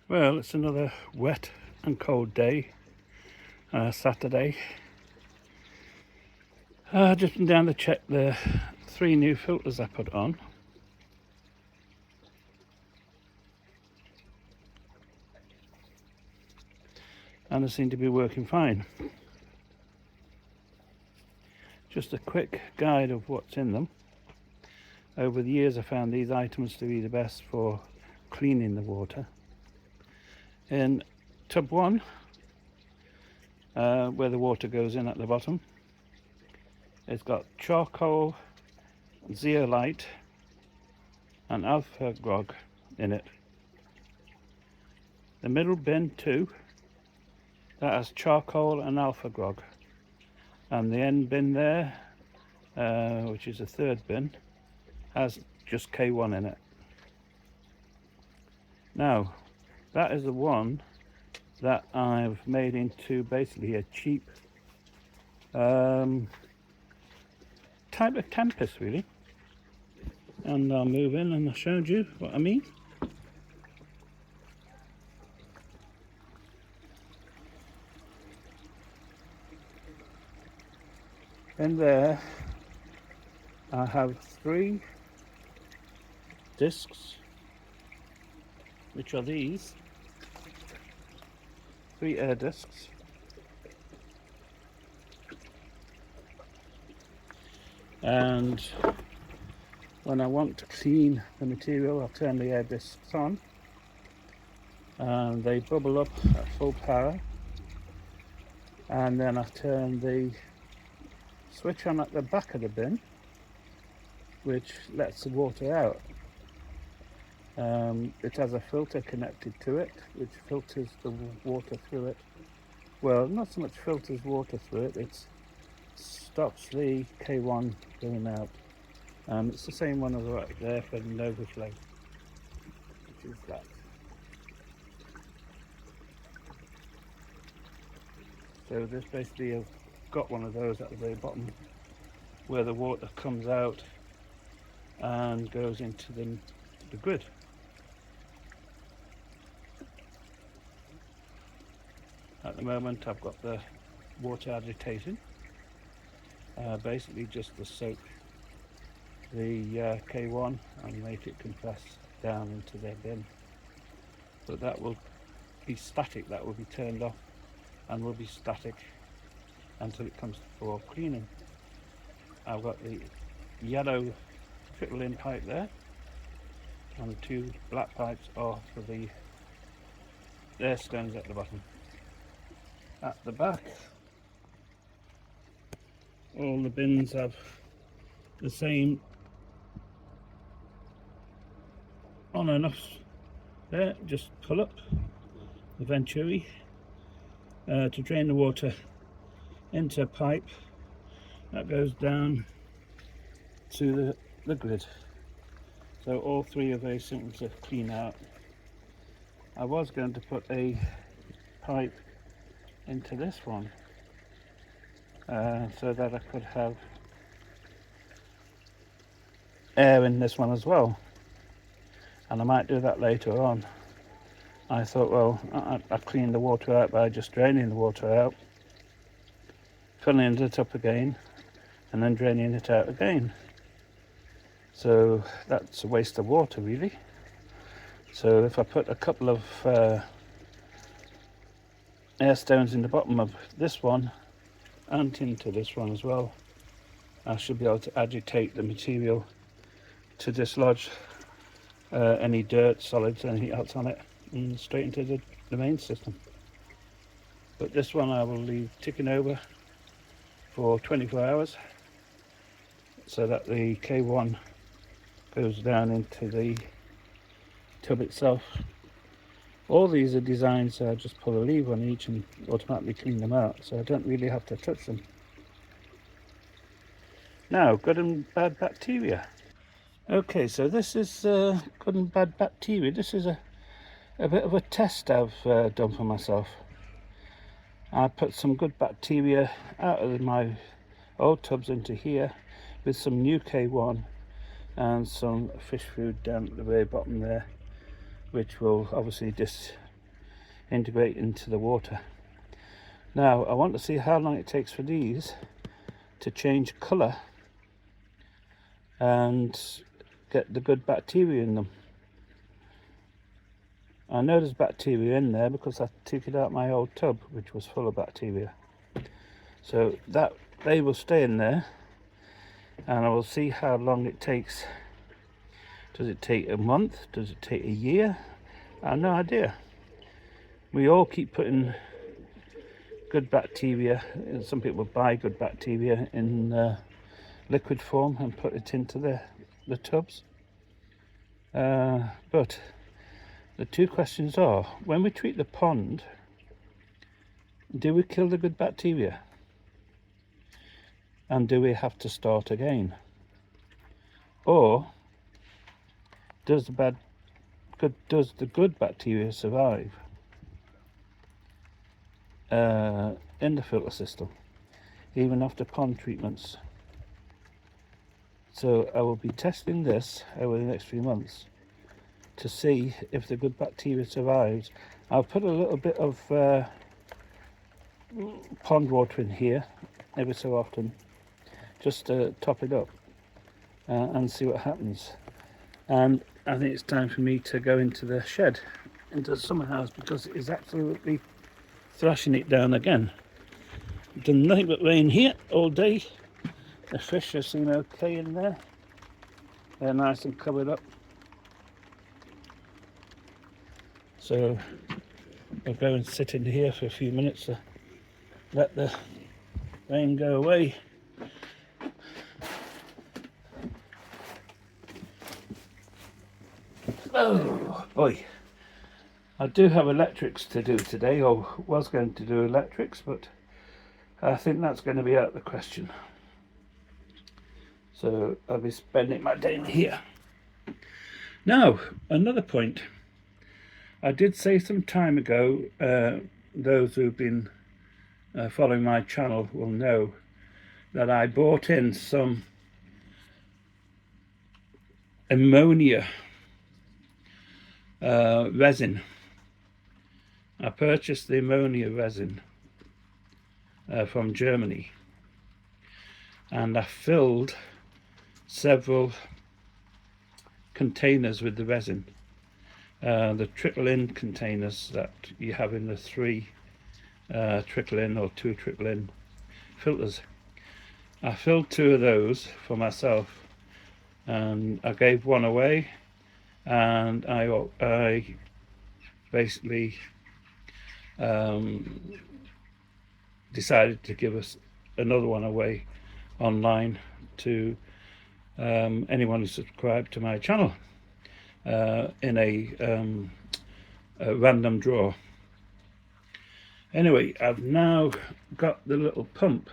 Well, it's another wet and cold day, Saturday. Just been down to check the 3 new filters I put on. And they seem to be working fine. Just a quick guide of what's in them. Over the years I found these items to be the best for cleaning the water. In tub 1, where the water goes in at the bottom, it's got charcoal, zeolite and Alfagrog in it. The middle bin 2, that has charcoal and Alfagrog, and the end bin there, which is the 3rd bin, has just K1 in it. Now that is the one that I've made into basically a cheap type of Tempest really, and I'll move in and I showed you what I mean. In there I have 3 discs, which are these 3 air discs. And when I want to clean the material, I'll turn the air discs on and they bubble up at full power, and then I turn the switch on at the back of the bin, which lets the water out. It has a filter connected to it which filters the water through it. Well, not so much filters water through it, it stops the K1 going out. It's the same one as right there for the overflow, which is that. So this basically has got one of those at the very bottom where the water comes out and goes into the grid. At the moment I've got the water agitating, basically just to soak the K1 and make it compress down into their bin. But that will be static, that will be turned off and will be static until it comes for cleaning. I've got the yellow trickle in pipe there, and the 2 black pipes are for the air stones at the bottom. At the back, all the bins have the same on and off there. Just pull up the venturi to drain the water into a pipe that goes down to the grid. So all 3 are very simple to clean out. I was going to put a pipe into this one so that I could have air in this one as well, and I might do that later on. I thought, well, I'd clean the water out by just draining the water out, filling it up again, and then draining it out again. So that's a waste of water really. So if I put a couple of air stones in the bottom of this one and into this one as well, I should be able to agitate the material to dislodge any dirt, solids, anything else on it, and straight into the main system. But this one I will leave ticking over for 24 hours so that the K1 goes down into the tub itself. All these are designed so I just pull a lever on each and automatically clean them out, so I don't really have to touch them. Now, good and bad bacteria. Okay, so this is good and bad bacteria. This is a bit of a test I've done for myself. I put some good bacteria out of my old tubs into here with some new K1 and some fish food down at the very bottom there, which will obviously integrate into the water. Now I want to see how long it takes for these to change colour and get the good bacteria in them. I know there's bacteria in there because I took it out my old tub, which was full of bacteria. So that they will stay in there, and I will see how long it takes. Does it take a month? Does it take a year? I have no idea. We all keep putting good bacteria, some people buy good bacteria in liquid form and put it into the tubs. But the two questions are, when we treat the pond, do we kill the good bacteria? And do we have to start again? Or does the good bacteria survive in the filter system, even after pond treatments? So I will be testing this over the next few months to see if the good bacteria survives. I'll put a little bit of pond water in here every so often, just to top it up and see what happens. And I think it's time for me to go into the shed, into the summer house, because it is absolutely thrashing it down again. Done nothing but rain here all day. The fish have seem okay in there. They're nice and covered up. So I'll go and sit in here for a few minutes to let the rain go away. Oh boy, I do have electrics to do today, or was going to do electrics, but I think that's going to be out of the question. So I'll be spending my day in here. Now, another point. I did say some time ago, those who've been following my channel will know that I bought in some ammonia resin. I purchased the ammonia resin from Germany, and I filled several containers with the resin. The trickle-in containers that you have in the 3 trickle-in or 2 trickle-in filters. I filled 2 of those for myself, and I gave one away, and I basically decided to give us another one away online to anyone who subscribed to my channel in a random draw. Anyway, I've now got the little pump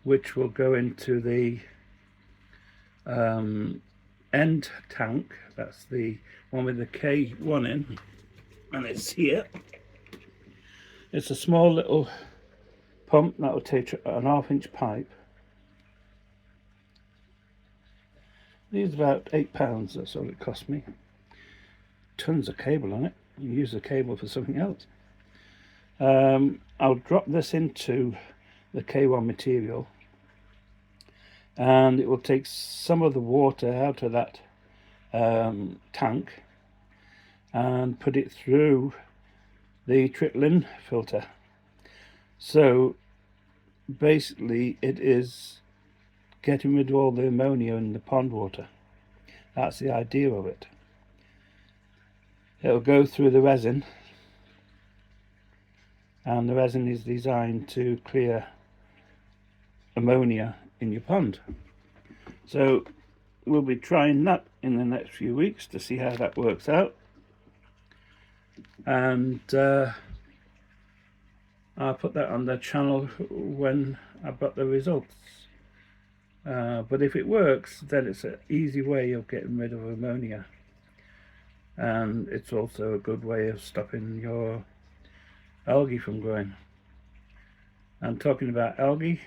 which will go into the end tank. That's the one with the K1 in, and it's here. It's a small little pump that will take an 1/2 inch pipe. These about £8, that's all it cost me. Tons of cable on it. You use the cable for something else. I'll drop this into the K1 material, and it will take some of the water out of that tank and put it through the trickle-in filter. So basically it is getting rid of all the ammonia in the pond water. That's the idea of it. It'll go through the resin, and the resin is designed to clear ammonia in your pond. So we'll be trying that in the next few weeks to see how that works out, and I'll put that on the channel when I've got the results. But if it works, then it's an easy way of getting rid of ammonia, and it's also a good way of stopping your algae from growing. And talking about algae,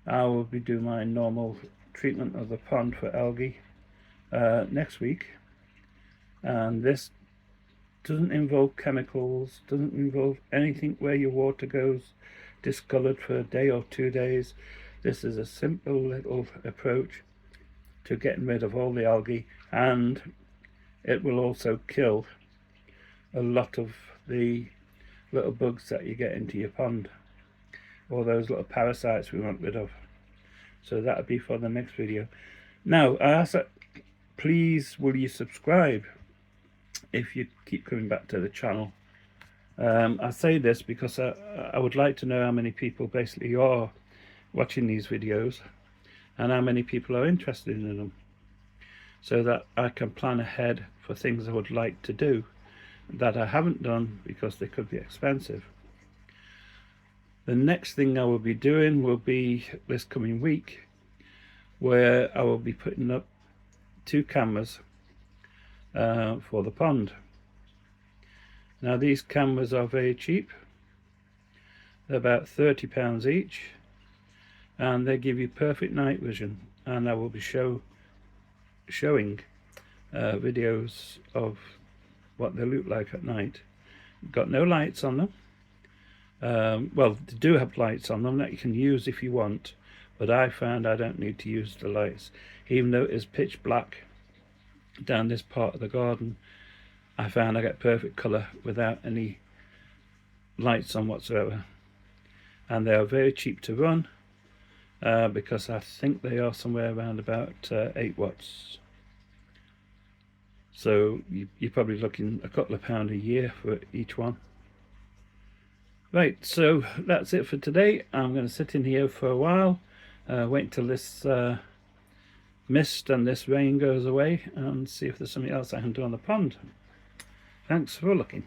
I will be doing my normal treatment of the pond for algae next week, and this doesn't involve chemicals, doesn't involve anything where your water goes discoloured for a day or 2 days. This is a simple little approach to getting rid of all the algae, and it will also kill a lot of the little bugs that you get into your pond, all those little parasites we want rid of. So that'll be for the next video. Now I ask that, please will you subscribe if you keep coming back to the channel. I say this because I would like to know how many people basically are watching these videos and how many people are interested in them, so that I can plan ahead for things I would like to do that I haven't done because they could be expensive. The next thing I will be doing will be this coming week, where I will be putting up 2 cameras for the pond. Now these cameras are very cheap, they're about £30 each, and they give you perfect night vision, and I will be showing videos of what they look like at night. Got no lights on them. Well, they do have lights on them that you can use if you want, but I found I don't need to use the lights. Even though it is pitch black down this part of the garden, I found I get perfect colour without any lights on whatsoever. And they are very cheap to run, because I think they are somewhere around about 8 watts. So you're probably looking a couple of £1 a year for each one. Right, so that's it for today. I'm going to sit in here for a while, wait until this mist and this rain goes away, and see if there's something else I can do on the pond. Thanks for looking.